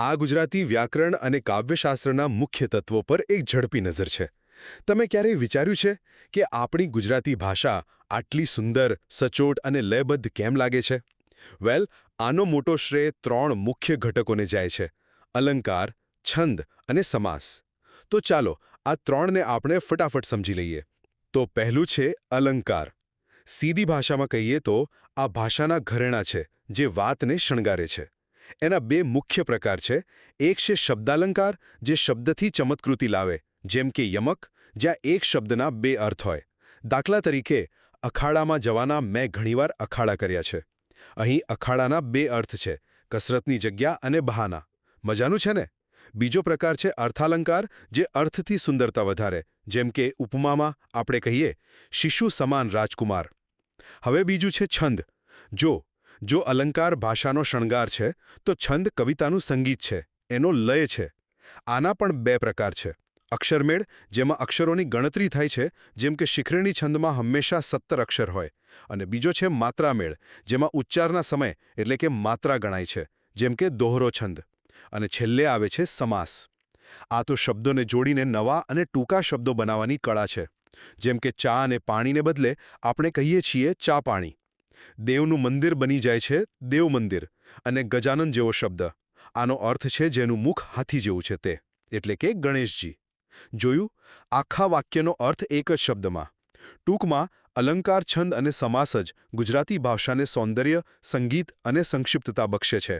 આ ગુજરાતી વ્યાકરણ અને કાવ્યશાસ્ત્રના મુખ્ય તત્વો પર એક ઝડપી નજર છે. તમે ક્યારેય વિચાર્યું છે કે આપણી ગુજરાતી ભાષા આટલી સુંદર, સચોટ અને લયબદ્ધ કેમ લાગે છે? વેલ, આનો મોટો શ્રેય 3 મુખ્ય ઘટકોને જાય છે: અલંકાર, છંદ અને સમાસ. તો ચાલો આ 3ને આપણે ફટાફટ સમજી લઈએ. તો પહેલું છે અલંકાર. સીધી ભાષામાં કહીએ તો આ ભાષાના ઘરેણાં છે જે વાતને શણગારે છે. એના 2 મુખ્ય પ્રકાર છે. એક છે શબ્દાલંકાર, જે શબ્દથી ચમત્કૃતિ લાવે, જેમ કે યમક, જ્યાં એક શબ્દના 2 અર્થ હોય. દાખલા તરીકે, અખાડામાં જવાના મેં ઘણીવાર અખાડા કર્યા છે. અહીં અખાડાના 2 અર્થ છે: કસરતની જગ્યા અને બહાના. મજાનું છે ને? બીજો પ્રકાર છે અર્થાલંકાર, જે અર્થથી સુંદરતા વધારે, જેમ કે ઉપમામાં આપણે કહીએ શિશુ સમાન રાજકુમાર. હવે બીજું છે છંદ. જો અલંકાર ભાષાનો શણગાર છે, તો છંદ કવિતાનું સંગીત છે, એનો લય છે. આના પણ 2 પ્રકાર છે: અક્ષરમેળ, જેમાં અક્ષરોની ગણતરી થાય છે, જેમ કે શિખરણી છંદમાં હંમેશા 17 અક્ષર હોય, અને બીજો છે માત્રામેળ, જેમાં ઉચ્ચારના સમય એટલે કે માત્રા ગણાય છે, જેમ કે દોહરો છંદ. અને છેલ્લે આવે છે સમાસ. આ તો શબ્દોને જોડીને નવા અને ટૂંકા શબ્દો બનાવવાની કળા છે. જેમ કે ચા અને પાણીને બદલે આપણે કહીએ છીએ ચા પાણી. દેવનું મંદિર બની જાય છે દેવ મંદિર. અને ગજાનન જેવો શબ્દ, આનો અર્થ છે જેનું મુખ હાથી જેવું છે તે, એટલે કે ગણેશજી. જોયું? આખા વાક્યનો અર્થ એક જ શબ્દમાં. ટૂંકમાં, અલંકાર, છંદ અને સમાસ જ ગુજરાતી ભાષાને સૌંદર્ય, સંગીત અને સંક્ષિપ્તતા બક્ષે છે.